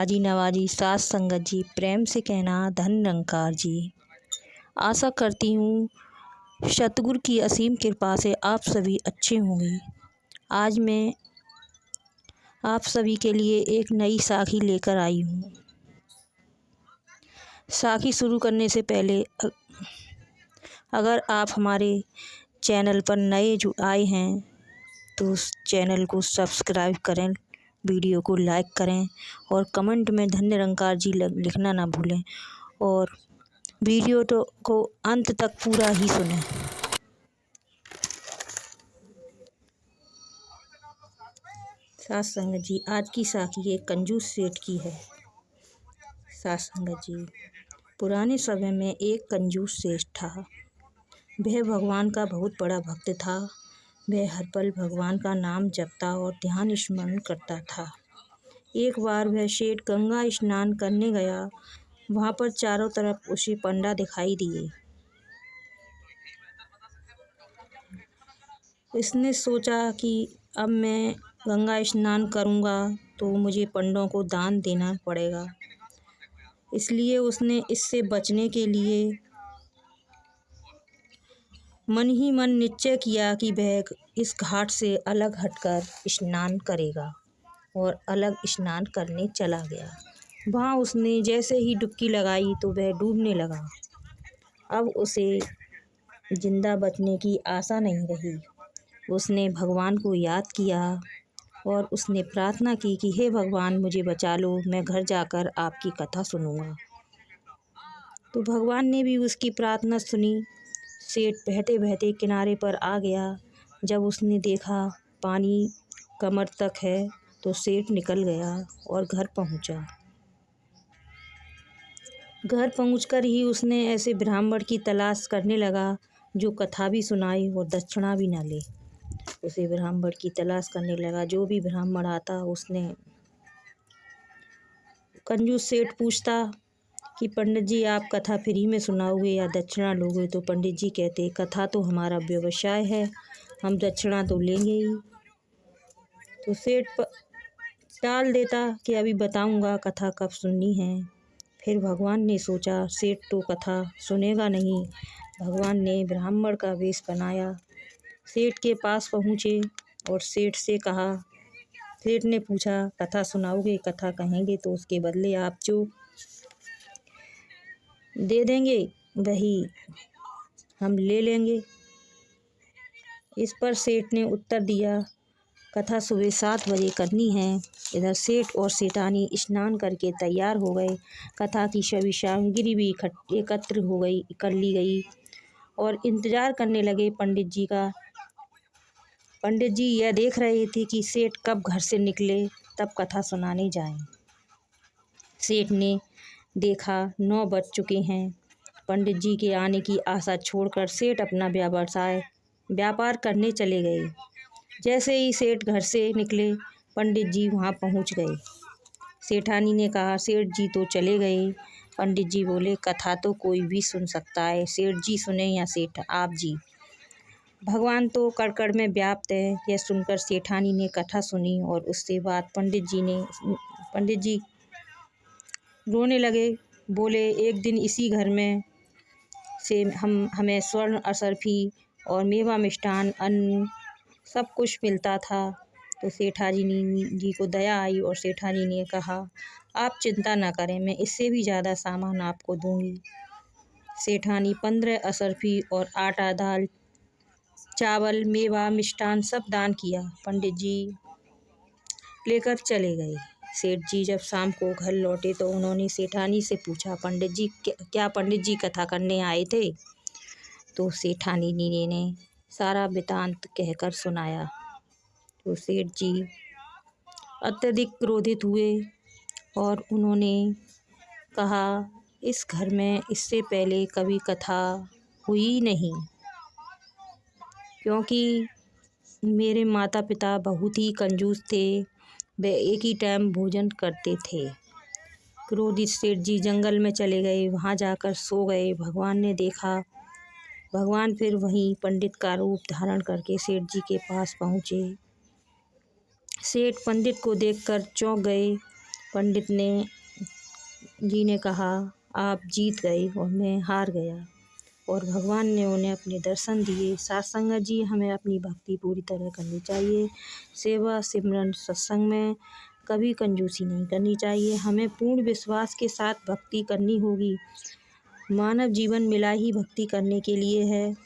जी नवाजी सास संगत जी, प्रेम से कहना धन निरंकार जी। आशा करती हूँ सतगुरु की असीम कृपा से आप सभी अच्छे होंगे। आज मैं आप सभी के लिए एक नई साखी लेकर आई हूँ। साखी शुरू करने से पहले अगर आप हमारे चैनल पर नए जो आए हैं तो उस चैनल को सब्सक्राइब करें, वीडियो को लाइक करें और कमेंट में धन निरंकार जी लिखना ना भूलें और वीडियो को अंत तक पूरा ही सुनें। सास संगत जी, आज की साखी एक कंजूस सेठ की है। सास संगत जी, पुराने समय में एक कंजूस सेठ था। वह भगवान का बहुत बड़ा भक्त था। वह हर पल भगवान का नाम जपता और ध्यान स्मरण करता था। एक बार वह सेठ गंगा स्नान करने गया। वहाँ पर चारों तरफ उसे पंडा दिखाई दिए। इसने सोचा कि अब मैं गंगा स्नान करूँगा तो मुझे पंडों को दान देना पड़ेगा। इसलिए उसने इससे बचने के लिए मन ही मन निश्चय किया कि वह इस घाट से अलग हटकर स्नान करेगा और अलग स्नान करने चला गया। वहाँ उसने जैसे ही डुबकी लगाई तो वह डूबने लगा। अब उसे जिंदा बचने की आशा नहीं रही। उसने भगवान को याद किया और उसने प्रार्थना की कि हे भगवान, मुझे बचा लो, मैं घर जाकर आपकी कथा सुनूंगा। तो भगवान ने भी उसकी प्रार्थना सुनी। सेठ बहते बहते किनारे पर आ गया। जब उसने देखा पानी कमर तक है तो सेठ निकल गया और घर पहुंचा। घर पहुंचकर ही उसने ऐसे ब्राह्मण की तलाश करने लगा जो कथा भी सुनाए और दक्षिणा भी ना ले। उसे ब्राह्मण की तलाश करने लगा। जो भी ब्राह्मण आता उसने कंजूस सेठ पूछता कि पंडित जी, आप कथा फ्री में सुनाओगे या दक्षिणा लोगे? तो पंडित जी कहते, कथा तो हमारा व्यवसाय है, हम दक्षिणा तो लेंगे ही। तो सेठ टाल देता कि अभी बताऊंगा कथा कब सुननी है। फिर भगवान ने सोचा सेठ तो कथा सुनेगा नहीं। भगवान ने ब्राह्मण का वेश बनाया, सेठ के पास पहुँचे और सेठ से कहा, सेठ ने पूछा कथा सुनाओगे? कथा कहेंगे तो उसके बदले आप जो दे देंगे वही हम ले लेंगे। इस पर सेठ ने उत्तर दिया, कथा सुबह 7 बजे करनी है। इधर सेठ और सेठानी स्नान करके तैयार हो गए। कथा की सभी सामग्री भी एकत्र हो गई, कर ली गई और इंतज़ार करने लगे पंडित जी का। पंडित जी यह देख रहे थे कि सेठ कब घर से निकले तब कथा सुनाने जाएं। सेठ ने देखा 9 बज चुके हैं। पंडित जी के आने की आशा छोड़कर सेठ अपना व्यापार करने चले गए। जैसे ही सेठ घर से निकले पंडित जी वहाँ पहुँच गए। सेठानी ने कहा, सेठ जी तो चले गए। पंडित जी बोले, कथा तो कोई भी सुन सकता है, सेठ जी सुने या सेठ आप जी, भगवान तो कड़ में व्याप्त है। यह सुनकर सेठानी ने कथा सुनी और उसके बाद पंडित जी रोने लगे। बोले, एक दिन इसी घर में से हमें स्वर्ण असरफी और मेवा मिष्ठान अन्न सब कुछ मिलता था। तो सेठानी जी को दया आई और सेठानी ने कहा, आप चिंता ना करें, मैं इससे भी ज़्यादा सामान आपको दूंगी। सेठानी 15 असरफी और आटा, दाल, चावल, मेवा, मिष्ठान सब दान किया। पंडित जी लेकर चले गए। सेठ जी जब शाम को घर लौटे तो उन्होंने सेठानी से पूछा, पंडित जी क्या पंडित जी कथा करने आए थे? तो सेठानी ने सारा वृतांत कहकर सुनाया। तो सेठ जी अत्यधिक क्रोधित हुए और उन्होंने कहा, इस घर में इससे पहले कभी कथा हुई नहीं, क्योंकि मेरे माता पिता बहुत ही कंजूस थे, वे एक ही टाइम भोजन करते थे। क्रोधित सेठ जी जंगल में चले गए, वहाँ जाकर सो गए। भगवान ने देखा। भगवान फिर वहीं पंडित का रूप धारण करके सेठ जी के पास पहुँचे। सेठ पंडित को देखकर चौंक गए पंडित जी ने कहा, आप जीत गए और मैं हार गया, और भगवान ने उन्हें अपने दर्शन दिए। साथ संगत जी, हमें अपनी भक्ति पूरी तरह करनी चाहिए। सेवा सिमरन सत्संग में कभी कंजूसी नहीं करनी चाहिए। हमें पूर्ण विश्वास के साथ भक्ति करनी होगी। मानव जीवन मिला ही भक्ति करने के लिए है।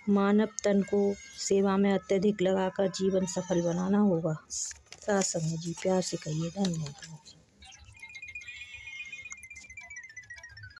मानव तन को सेवा में अत्यधिक लगाकर जीवन सफल बनाना होगा। साथ संगत जी, प्यार से कहिए धन्यवाद।